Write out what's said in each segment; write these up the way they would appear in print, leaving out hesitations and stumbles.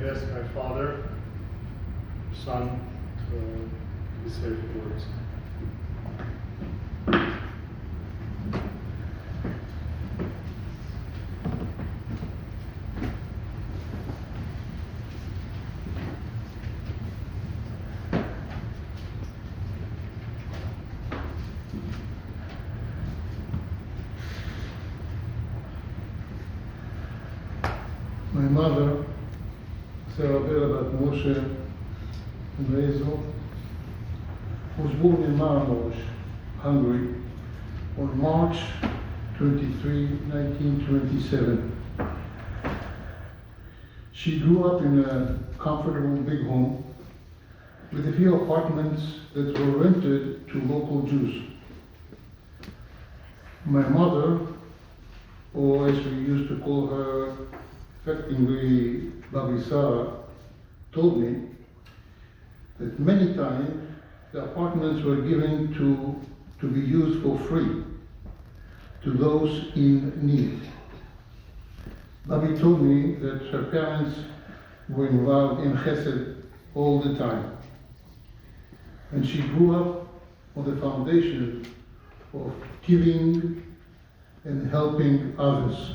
ask my father, son, to say a few words. My mother, Sarah Bat Moshe and Rezo, was born in Maramosh, Hungary, on March 23, 1927. She grew up in a comfortable big home with a few apartments that were rented to local Jews. My mother, or as we used to call her, affectingly Babi Sarah, told me that many times the apartments were given to be used for free to those in need. Babi told me that her parents were involved in chesed all the time, and she grew up on the foundation of giving and helping others.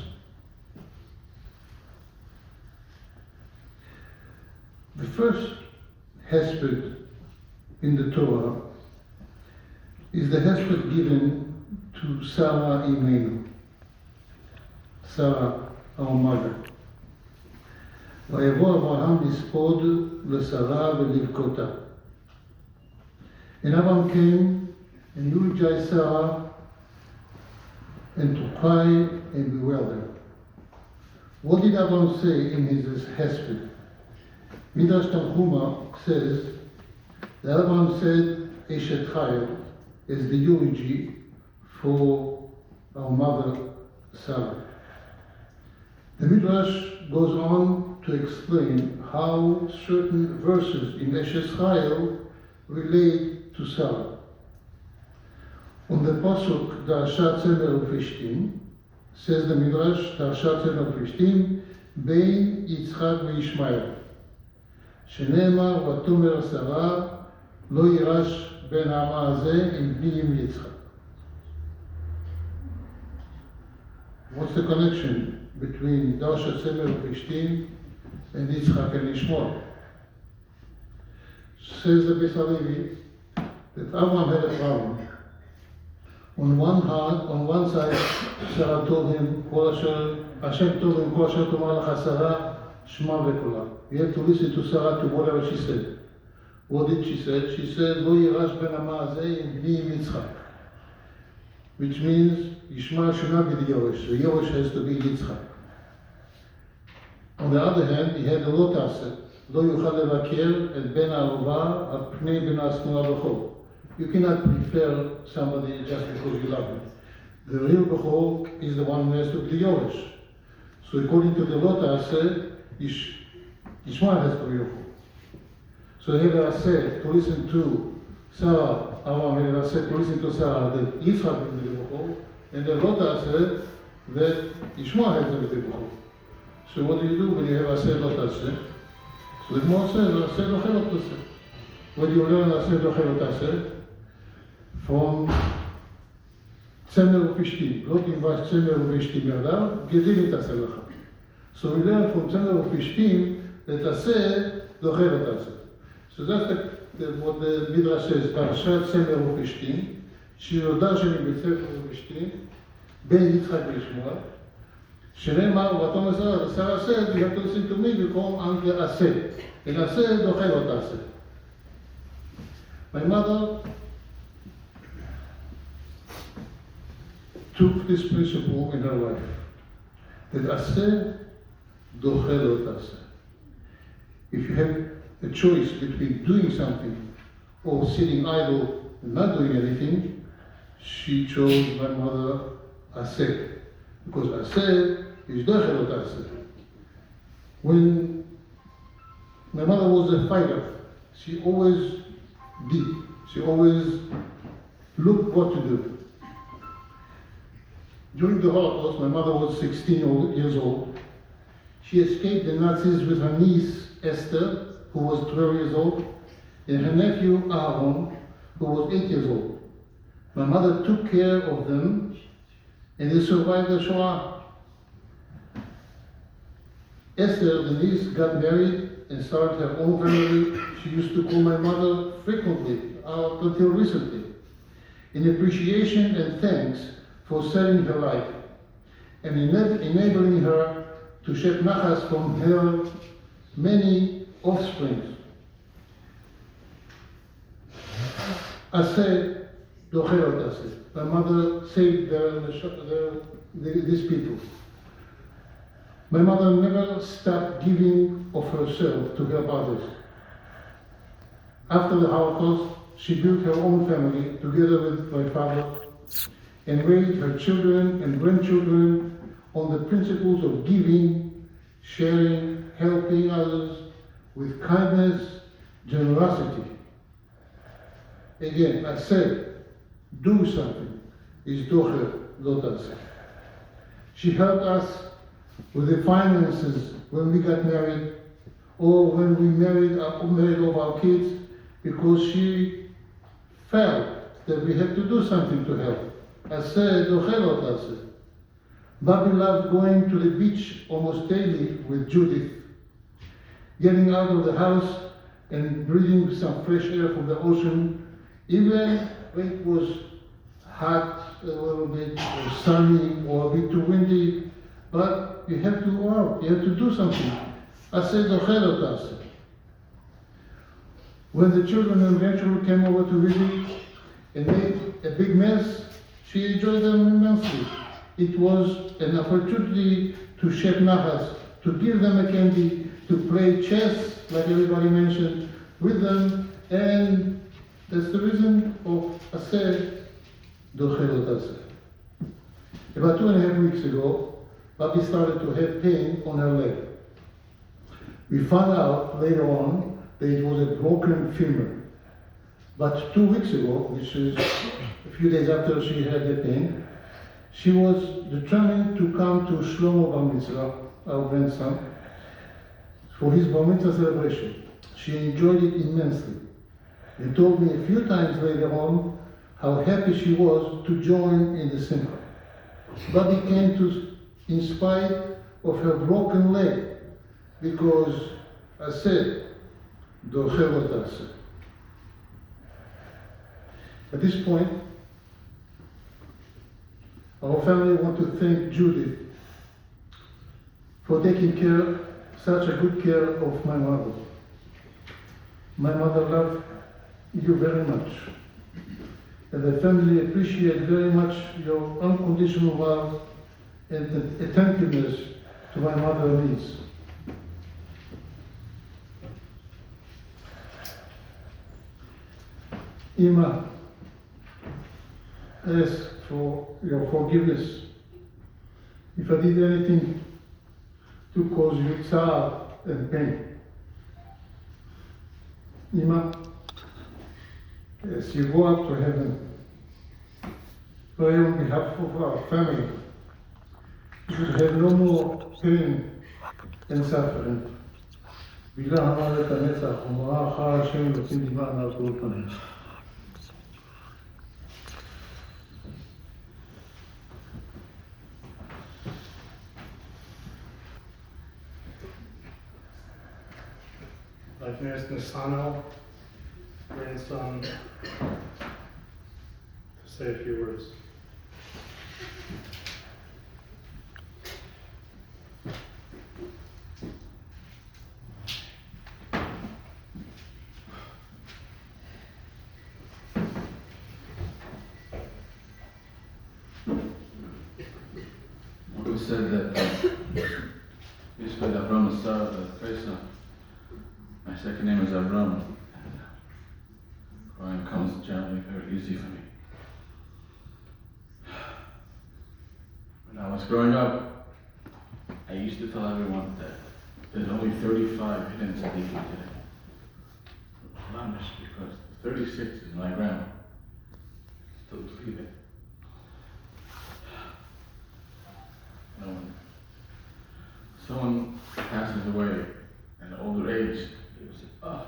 The first Hesped in the Torah is the Hesped given to Sarah Imenu, Sarah, our mother. ויבוא אברהם לספוד לשרה ולבכותה. And Abraham came and eulogized Sarah and to cry and bewail her. What did Abraham say in his Hesped? Midrash Tanchuma says that Abraham said Eshet Chayil as the eulogy for our mother Sarah. The Midrash goes on to explain how certain verses in Eshet Chayil relate to Sarah. On the pasuk Darshat Tzemer Ufishtim says the Midrash Darshat Tzemer Ufishtim Bein Yitzchak veYishmael שנאמר ותאמר שרה לא יירש בן העמה הזה עם בני עם יצחק. What's the connection between Darshat Tzemer Ufishtim and Yitzchak and Ishmael? Says the Beis Halevi that Abraham had a problem. On one side, Sarah told him, Hashem told him, Kol asher tomar lecha Sarah, shema v'kola. You have to listen to Sarah to whatever she said. What did she say? She said, Lo yirash ben hama hazeh im bni im Yitzchak. Which means, Yishmael should not be the Yoresh. The Yoresh has to be Yitzchak. On the other hand, he had a lot asset. Lo yuchal levaker et ben ha'arova al pnei ben ha'asnua b'chol. You cannot prefer somebody just because you love him. The real Bechor is the one who has to be the Yoresh. So according to the Lot Aseh, Yishmael has to be Bechor. So he had Aseh to listen to Sarah, Abraham had Aseh to listen to Sarah, that Yitzchak will be the Bechor, and the Lot Aseh that Yishmael has to be the Bechor. So what do you do when you have Aseh, Lot Aseh? So the Gemara says, Aseh lo chelot aseh. What do you learn Aseh lo chelot aseh? From Tzemer Ufishtim, לא תלבש צמר ופשתים ידיו, גדיל תעשה לך. So we learn from Tzemer Ufishtim that תעשה דוחה לא תעשה. So that's what the Midrash says, פרשת צמר ופשתים, שיודע שאני בצמר ופשתים, בין יצחק וישמעאל, שנאמר, ותאמר שרה, ושרה said, you have to listen to me במקום אנגל עשה. and עשה דוחה לא תעשה. My mother took this principle in her life, that aseh doche lo taseh. If you have a choice between doing something or sitting idle and not doing anything, she chose my mother aseh, because aseh is doche lo taseh. When my mother was a fighter, she always did. She always looked what to do. During the Holocaust, my mother was 16 years old. She escaped the Nazis with her niece Esther, who was 12 years old, and her nephew Aaron, who was 8 years old. My mother took care of them, and they survived the Shoah. Esther, the niece, got married and started her own family. She used to call my mother frequently, until recently, in appreciation and thanks for saving her life and enabling her to shed nachas from her many offspring. Aseh dochelot aseh. My mother saved these people. My mother never stopped giving of herself to help others. After the Holocaust, she built her own family together with my father and raised her children and grandchildren on the principles of giving, sharing, helping others with kindness, generosity. Again, I said, do something is docher lo taseh. She helped us with the finances when we got married or when we married all our kids, because she felt that we had to do something to help. I said, docher lo taseh. Bobby loved going to the beach almost daily with Judith, getting out of the house and breathing some fresh air from the ocean, even when it was hot a little bit, or sunny, or a bit too windy. But you have to go out, you have to do something. I said, docher lo taseh. When the children and grandchildren came over to visit and made a big mess, she enjoyed them immensely. It was an opportunity to shed nachas, to give them a candy, to play chess, like everybody mentioned, with them, and that's the reason of aseh docher lo taseh. About 2.5 weeks ago, Bobby started to have pain on her leg. We found out later on that it was a broken femur. But 2 weeks ago, which is a few days after she had the pain, she was determined to come to Shlomo Bar Mitzvah, our grandson, for his Bar Mitzvah celebration. She enjoyed it immensely and told me a few times later on how happy she was to join in the simcha. Bobby came to, in spite of her broken leg, because I said, docher lo taseh. At this point, our family want to thank Judith for taking such a good care of my mother. My mother loved you very much, and the family appreciate very much your unconditional love and attentiveness to my mother's needs. Ima, I ask for your forgiveness if I did anything to cause you tzar and pain. Ima, as you go up to heaven, pray on behalf of our family. You should have no more pain and suffering. Bila hamaret hanetzach, umara achar Hashem Elokim dimah al kol panim. I'd like to ask Nisano, grandson, to say a few words. Who said that Yisrael Avram is Sarah, the Kaisa. My second name is Avram. Ryan comes generally very easy for me. When I was growing up, I used to tell everyone that there's only 35 hidden tzaddikim today. Because 36 is my grandma. Still believe it. When someone passes away at an older age, rage. He would say, oh,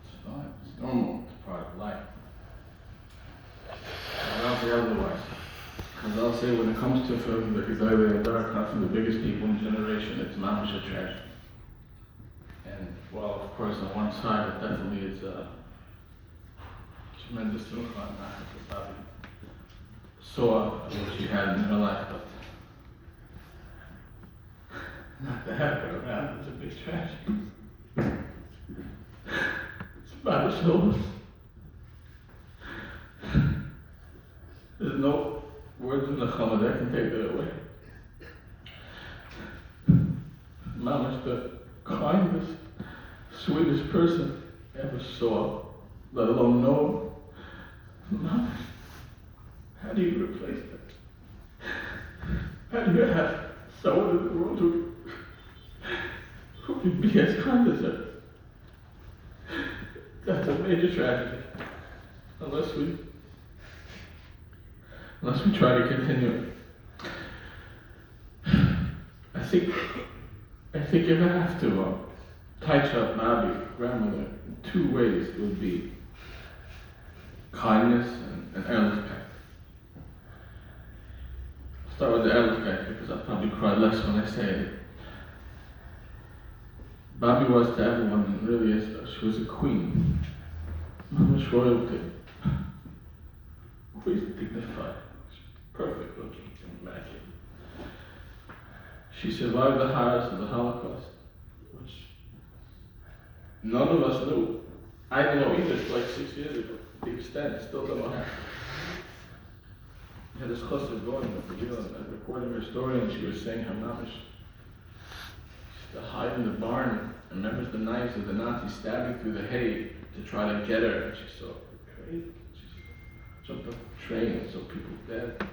it's fine, it's normal, it's part of life. And I'll say otherwise. Because I'll say when it comes to film, the Gazali and Dark, not from the biggest people in the generation, it's mamish a tragedy. And well, of course, on one side, it definitely is a tremendous simcha and nachas that Bobby saw what she had in her life, but not to have her around is a big tragedy. It's mamish illness. There's no words in the Chama that can take that away. Mamish, the kindest, sweetest person ever saw, let alone know. Mamish, how do you replace that? How do you have someone in the world who can be as kind as her? That's a major tragedy. Unless we try to continue it. I think if I have to touch up Mabi, grandmother, in two ways, it would be kindness and ehrlichkeit. I'll start with the ehrlichkeit because I'll probably cry less when I say it. Babi was to everyone, and really is, she was a queen. Mama's royalty. Always dignified. Perfect looking and immaculate. She survived the horrors of the Holocaust, which none of us knew. I didn't know either, like 6 years ago. The extent, still don't know how. I had this chassid going with the and recording her story, and she was saying how mamish used to hide in the barn and remembers the knives of the Nazis stabbing through the hay to try to get her, and she saw crazy. She jumped off the train and saw people dead.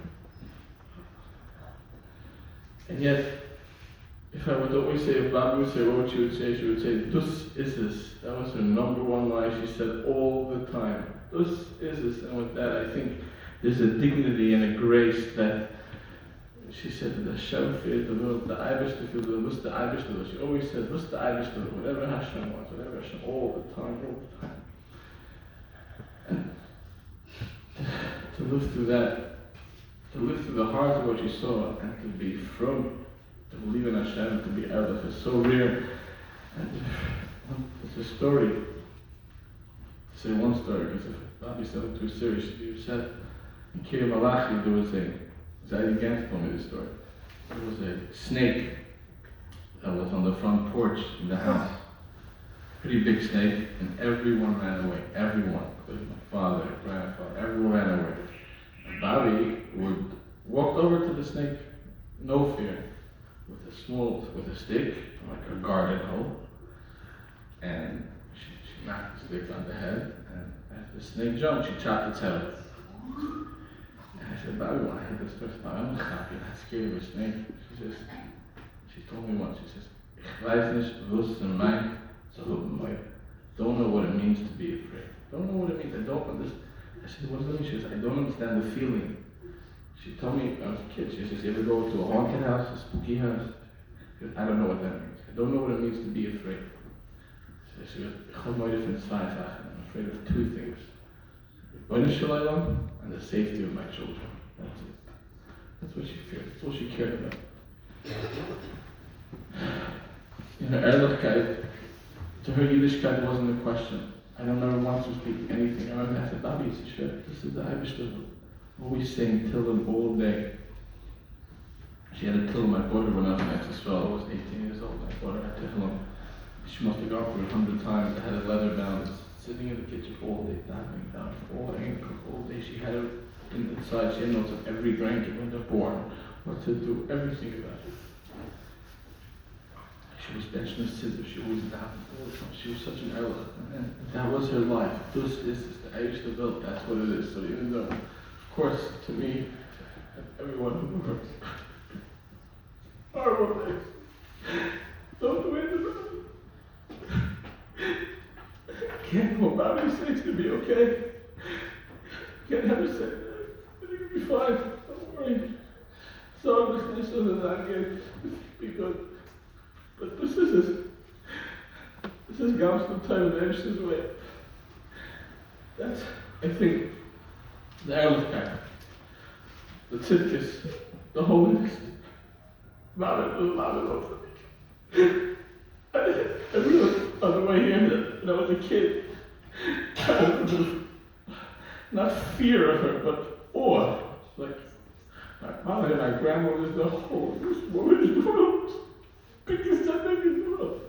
And yet, if I would always say, if Bobby would say what she would say, dus is this. That was her number one line she said all the time. Dus is this. And with that, I think there's a dignity and a grace that she said that Hashem feared the world, the Eibishter feared the world, the Eibishter. She always said, what's the Eibishter? Whatever Hashem wants, whatever Hashem, all the time. And to live through that, to live through the heart of what you saw, and to be from, to believe in Hashem, to be Ehrlich is so rare. And it's a story. To say one story, because if Bobby said it too serious, she'd be upset. In Kiryat Malachi, there was Gantz told me this story. There was a snake that was on the front porch in the house. Pretty big snake, and everyone ran away. Everyone, including my father, grandfather, everyone ran away. And Bobby would walk over to the snake, no fear, with a stick, like a garden hoe, and she knocked the stick on the head, and as the snake jumped, she chopped its head off. And I said, Bobby, when I heard this first time, I'm happy, I'm not scared of a snake. She told me once, she says, ich weiß nicht, was in mein don't know what it means to be afraid. Don't know what it means, I don't understand. I said, what does that mean? She says, I don't understand the feeling. She told me, I was a kid, she says, you ever go to a haunted house, a spooky house? She goes, I don't know what that means. I don't know what it means to be afraid. She goes, I'm afraid of two things. And the safety of my children. That's it. That's what she feared. That's all she cared about. In her Ehrlichkeit, to her Yiddishkeit, it wasn't a question. I don't remember once her speaking anything. I remember I said, Bobby, this is the Eibishter. Always saying Tillim all day. She had a Tillim. My daughter when I was in Exisrael. I was 18 years old. My daughter had Tillim. She must have gone through it 100 times. I had a leather bound, sitting in the kitchen all day, diving down, all day, all day. She had it inside. She had notes of every grandkid when they're born, what to do, everything about it. She was benching the scissors. She always dived all the time. She was such an Erlich. And that was her life. This is the Eish the Bilt. That's what it is. So even though, of course, to me, everyone who works, horrible things. Don't do anything about it. Can't go about it, say it's gonna be okay. Can't have her say, it's gonna be fine, don't worry. So I'm listening so that I get be good. But this is This is Gantz Hespedim way. That's, I think, the Ehrlichkeit, the tzidkes, the holiness. I realized on the way here that when I was a kid, kind of, not fear of her, but awe. Like, my mother and my grandma was the holiest woman in the world. Biggest tzaddik in the world.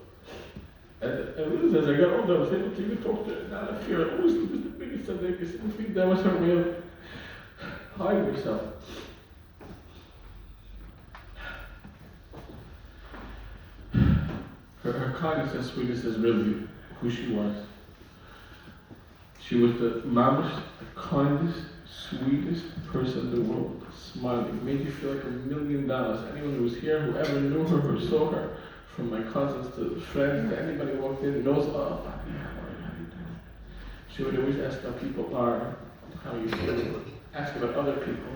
And I realized as I got older, I was able to even talk to her. Now I fear I always was the biggest tzaddik. I think that was her way of hiding herself. Her kindness and sweetness is really who she was. She was the mamish, the kindest, sweetest person in the world. Smiling, made you feel like $1 million. Anyone who was here, who ever knew her or saw her, from my cousins to friends to anybody who walked in, knows, oh, Bobby, how are you doing? She would always ask how people are, how you feel, ask about other people.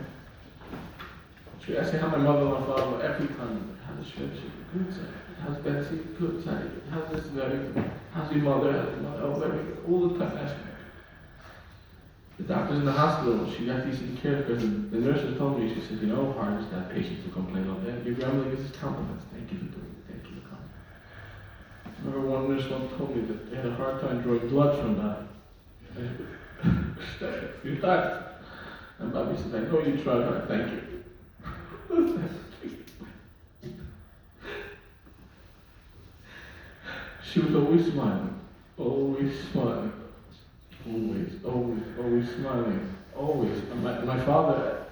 She would ask me how my mother-in-law felt every time. How's the trip? Good side. How's Betsy? Good side. How's this? Very good. How's your mother? How's your mother? Oh, very good. All the time asking her. The doctors in the hospital, she got decent care because the nurses told me, she said, you know how hard is that patient to complain all day? Your grandmother gives us compliments. Thank you for doing it. Thank you for coming. I remember one nurse once told me that they had a hard time drawing blood from that. A few times. And Bobby said, I know you tried hard. Thank you. She was always smiling, always smiling, always smiling, always. And my father,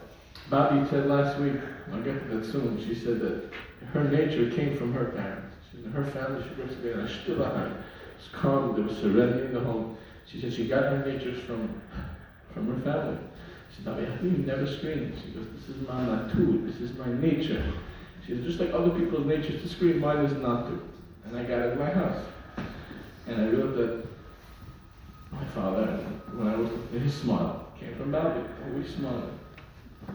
Bobby said last week, I'll get to that soon, she said that her nature came from her parents. She said her family, she works together, and still it was calm, there was serenity in the home. She said she got her natures from her family. She said, Bobby, how do you never scream? She goes, this is my natur, this is my nature. She said, just like other people's natures to scream, mine is not to. And I got it in my house. And I realized that my father, when I was, his smile came from Bobby, always smiling. I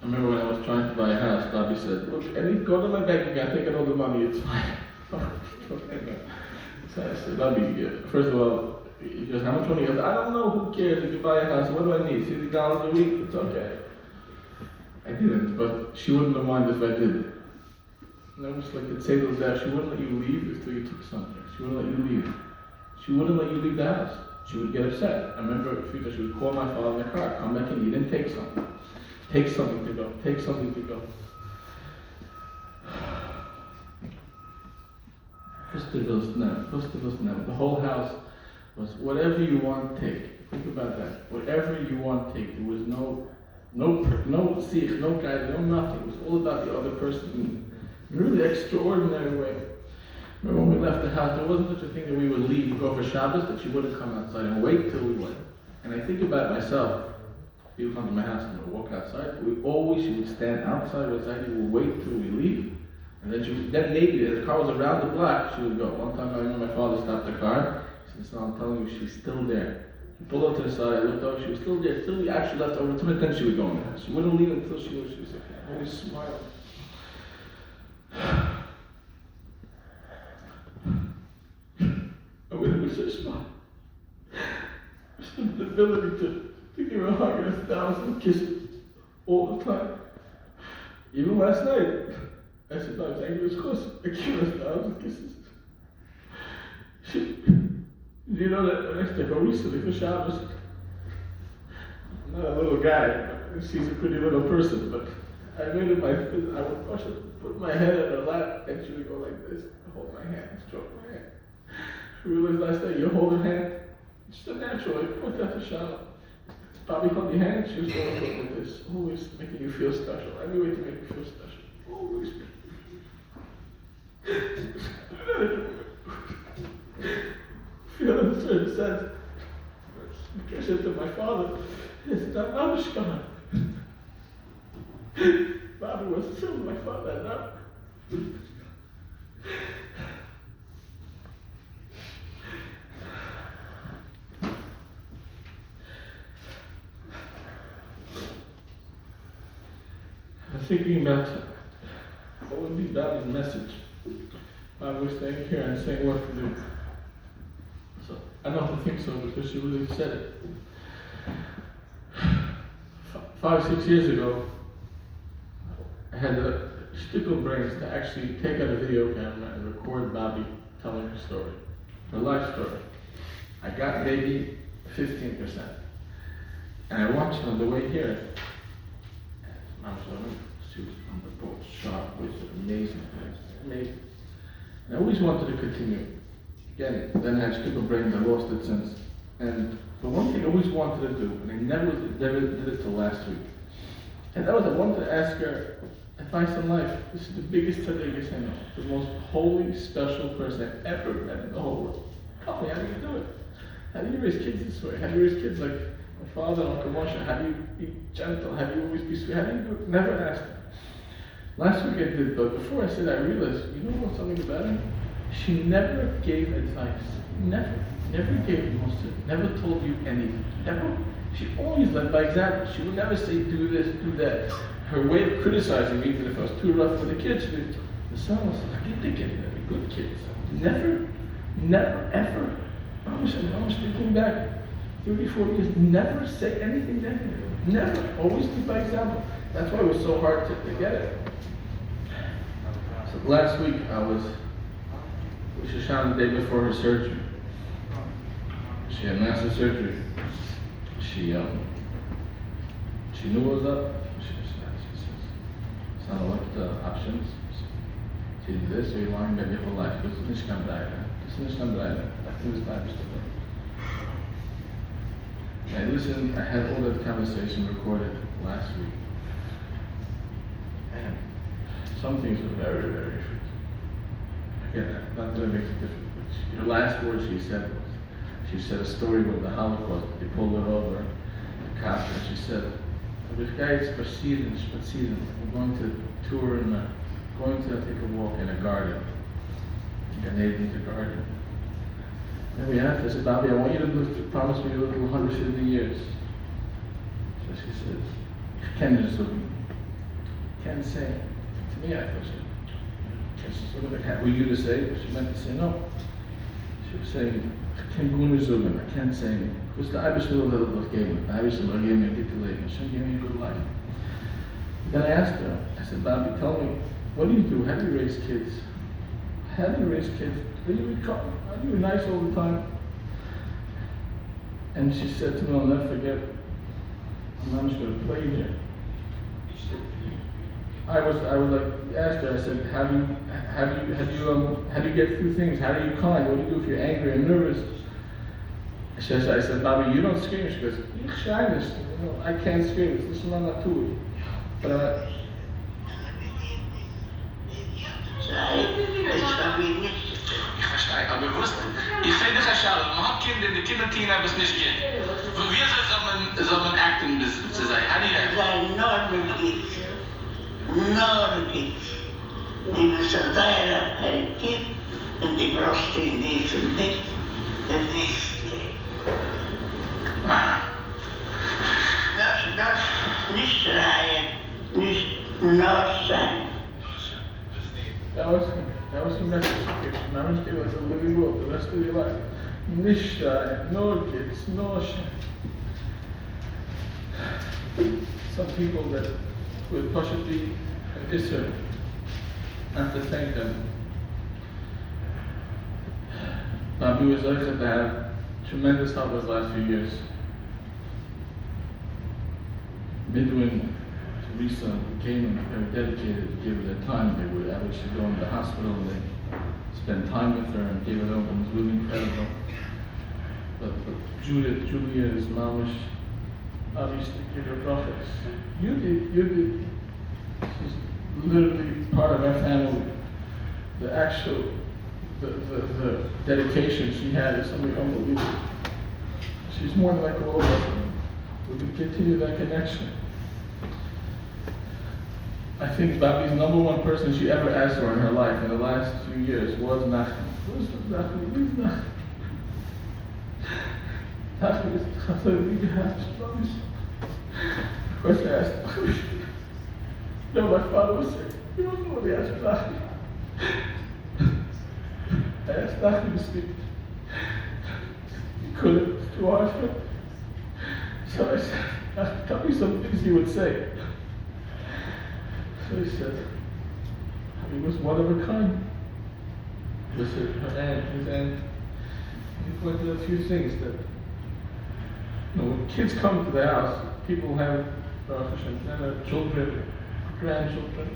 remember when I was trying to buy a house, Bobby said, look, go to my bank account, take out all the money, it's fine. So I said, Bobby, first of all, he goes, how much money? He goes, I don't know, who cares if you buy a house, what do I need, $60 a week, it's okay. I didn't, but she wouldn't have minded if I did it. And I was like, it said those there, she wouldn't let you leave until you took something. She wouldn't let you leave. She wouldn't let you leave the house. She would get upset. I remember a few times she would call my father in the car, come back in, you didn't take something. Take something to go, take something to go. Festivals now. The whole house was whatever you want, take. Think about that. Whatever you want, take. There was no sikh, no guide, no nothing. It was all about the other person in a really extraordinary way. Remember when we left the house, there wasn't such a thing that we would leave, go for Shabbos, that she wouldn't come outside and wait till we went. And I think about myself. People come to my house and would walk outside. She would stand outside with Zaidi, we would wait till we leave. And then maybe as the car was around the block, she would go. One time I remember my father stopped the car. He said, I'm telling you, she's still there. He pulled up to the side, I looked over, she was still there. Till we actually left over 2 minutes, then she would go in the house. She wouldn't leave until she was okay. Always smiling. And when it was such smile, the ability to give her a hug and 1,000 kisses all the time. Even last night, I said, no, thank you, of course, I give her 1,000 kisses. You know that when I took her recently for Shabbos, I'm not a little guy, she's a pretty little person, but I made it I would push her, put my head in her lap, and she would go like this, hold my hand, stroke my hand. She realized last night, you hold her hand, it's just a natural, I point out to Shalom. Bobby held your hand, she was going to look like this, always making you feel special, every way to make you feel special, always feel in a certain sense. I said to my father, it's not Amishkan. Bobby was still my father now. I'm thinking about what would be Bobby's message Bobby was staying here and saying what to do. So I don't think so because she really said it. 5-6 years ago, I had the stickle brains to actually take out a video camera and record Bobby telling her story, her life story. I got maybe 15%. And I watched on the way here. And she was on the boat, sharp, with amazing things, amazing. And I always wanted to continue. Again, then I had stickle brains, I lost it since. And the one thing I always wanted to do, and I never did it till last week, and that was I wanted to ask her advice in life. This is the biggest tzaddik I know, the most holy, special person I've ever met in the whole world. Tell me, how do you do it? How do you raise kids this way? How do you raise kids like my father and Uncle Moshe? How do you be gentle? How do you always be sweet? How do you do it? Never asked her. Last week I did, but before I said I realized, you know what's something about her? She never gave advice. Never gave you never told you anything. Never. She always led by example. She would never say, do this, do that. Her way of criticizing me, even if I was too rough with the kids, she'd be, the son was like, you think they're good kids. Never, ever. I'm thinking back 30, 40 years, never say anything negative. Never. Always lead by example. That's why it was so hard to get it. So last week I was with Shoshana the day before her surgery. She had massive surgery. She knew what was up. She says, "Son, what are the options?" She did this, so you want to get your whole life. This is nicht kan bleiben. This is nicht kan bleiben. I think it's time to stop. I listened. I had all that conversation recorded last week, and some things were very, very freaky. Again, not that it makes a difference. But the last word she said was, she said a story with the Holocaust. They pulled her over, the cop, and she said, "This guy is spazieren. We're going to tour and going to take a walk in a garden. Gan Eden's a garden." And we asked her, I said, "Bobby, I want you to promise me to live 150 years." So she says, "Ken is Ken say." To me, I thought were you to say? She meant to say no. She was saying, "Ken Gunizulin, I can't say it. Because the Irish will gave me. The Irish will give me a good life. Hashem gave me a good life." Then I asked her, I said, "Bobby, tell me, what do you do? How do you raise kids? How do you raise kids? Are you nice all the time?" And she said to me, I'll never forget, I'm just going to play here. I would like ask her. I said, how do you get through things? How do you calm? What do you do if you're angry or nervous? I said, "Bobby, you don't scream." She goes, "You're shyness. I can't scream. This is not too." But aber bewusst, ich finde es schade, man hat Kinder, die Kinder haben es nicht geht. Wie soll man acten zu sein? How do you act? Nordic. Die was een dier een kind en die brost in die verdikt en niet. Dat niet draaien, niet nood zijn. That was the message. Manage to like a living will the rest of your life. Nisha, no kids, no shame. Some people that with Pashati and Isser, I have to thank them. Bobby was lucky to have tremendous help those last few years. Midwin, Teresa came and very dedicated to give her their time. They would actually go into the hospital and they spend time with her and give it over. It was really incredible. But Julia's mamish, obviously give her prophets. You did. She's literally part of our family. The actual, the dedication she had is something unbelievable. She's more than like a role model. We can continue that connection. I think Bobby's number one person she ever asked for in her life in the last few years was Nachman. Who's Nachman? Who's Nachman? Nachman is the Chazal Bobby's. Of course I asked, no, my father was sick. You don't know what he asked Nachman. I asked Nachman to speak. He couldn't, it's too hard for him. So I said, tell me some things he would say. So he said, he was one of a kind. Listen, her aunt, his aunt, he pointed out a few things that, when kids come to the house, people have children, grandchildren.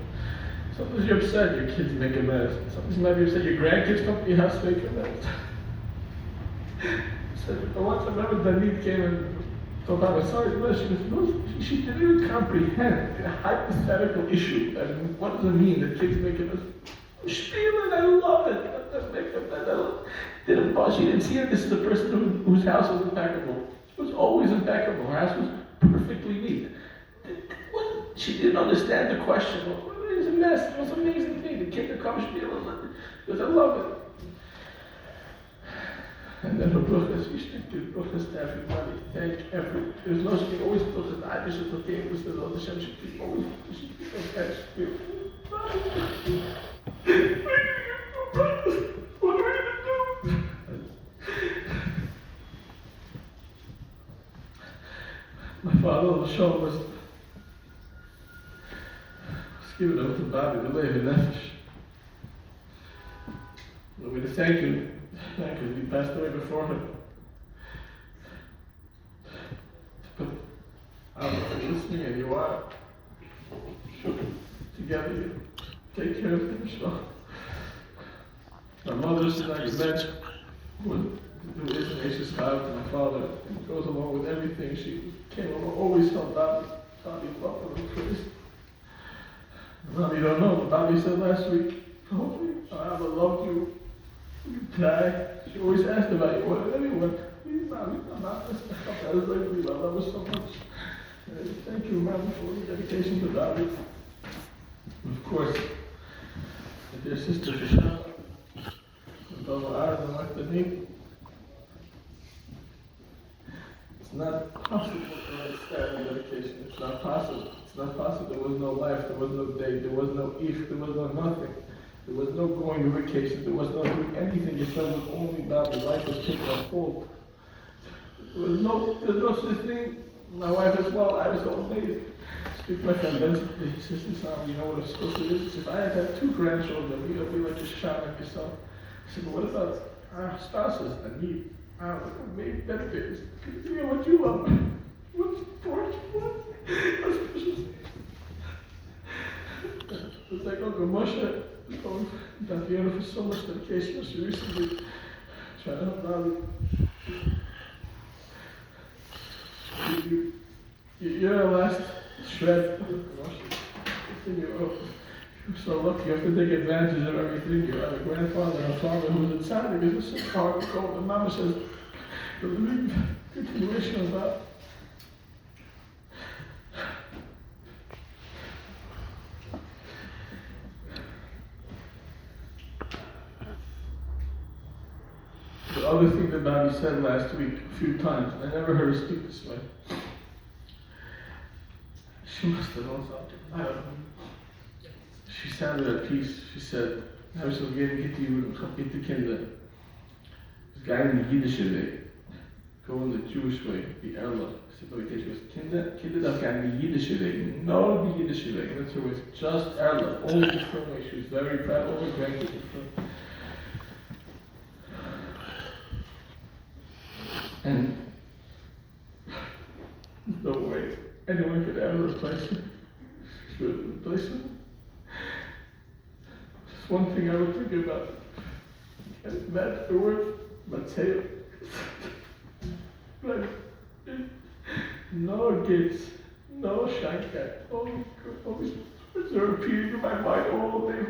Sometimes you're upset your kids make a mess. Sometimes you might be upset your grandkids come to your house make a mess. So once I remember Danit came and told her, sorry, she didn't even comprehend a hypothetical issue. And what does it mean that kids make a mess? Spielen, I love it. She didn't see it. This is a person whose house was impeccable. It was always impeccable. Her house was perfectly neat. She didn't understand the question. It was a mess. It was an amazing thing. The kid comes spielen because I love it. And then her bruchas, we stick to bruchas to everybody. Thank every. There's no such thing. Always bruchas. I just the thing was the Lord Hashem should be always thanks. What are we gonna do? My father, the show was giving over to Bobby, the Levi Nefesh. We're going to thank you, because he passed away before him. But I don't know if you're listening and you are. Together you take care of the Mishpach. My mother said I met who is an Ashes child to my father, and goes along with everything. She came along, always helped Bobby. Bobby loved him crazy. Bobby don't know, but Bobby said last week, hopefully, I will love you. You die. She always asked about you. What everyone? Bobby, I'm not listening. I love her so much. And thank you, Mom, for your dedication to Bobby. And of course, my dear sister Shoshana, and Baba Arad and Martha Nick. It's not possible to understand the dedication. It's not possible. It's not possible. There was no life, there was no day, there was no if, there was no nothing. There was no going to vacation, there was no doing anything. It was only about the life was taken on hold. There's no such thing. My wife as well, I was so amazed. Speak to my friend Vincent, he says, you know what a supposed to is? He says, I had 2 grandchildren, we like to shout like yourself. I said, but what about our spouses and me? Maybe better things. You know what you love? What's torture? What's special? It's like Uncle Moshe is going Tatiana for so much dedication. She recently tried to help Bobby. You're our last shred. You're so lucky. You have to take advantage of everything. You have a grandfather and a father who was a tzaddik. It's so hard to go. The mama says, the continuation of that. The other thing that Bobby said last week a few times, and I never heard her speak this way. She must have known something. I don't know. She sounded at peace. She said, I was so getting get you get the kinder. This guy in the Yiddish way, go in the Jewish way, the Erla. She goes, Kinder darf gar in the Yiddish way, no the Yiddish way. And that's her way, just Erla, only the different way. She was very proud, all her grandkids were. And no way anyone could ever replace her. She would replace her. Just one thing I would think about. And that's the word, Mateo. Like, no gates, no shankai. Always repeating in my mind all day.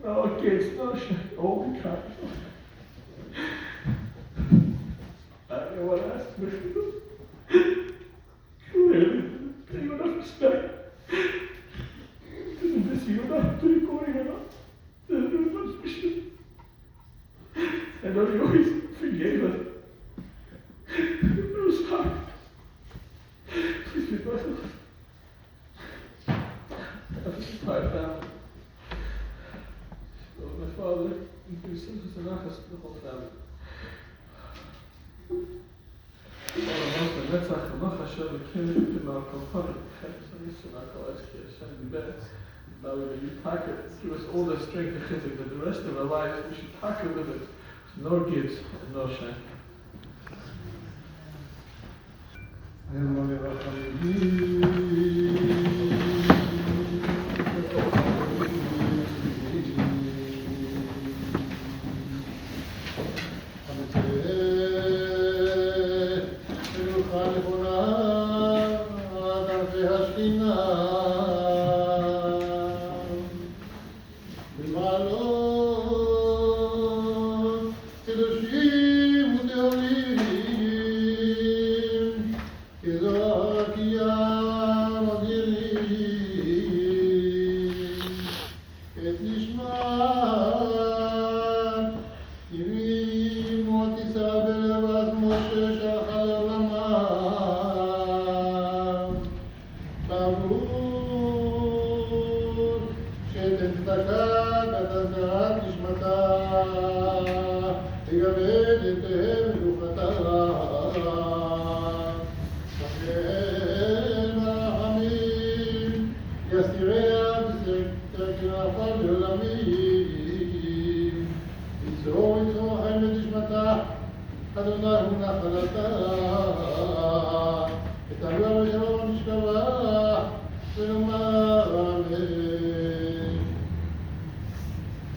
No gates, no shankai, all the time. I don't know what I asked me. Clearly, you don't have respect. Didn't this you not to the going enough? I know you always forgave us. It was hard. Please be blessed. This is my family. So my father, he says, the whole family. Netzach, Amach Hashem, the King, the Malcolm, now when you pack it, give us all the strength and chizik that the rest of our lives we should pack it with it. No gids and no shame. Amen.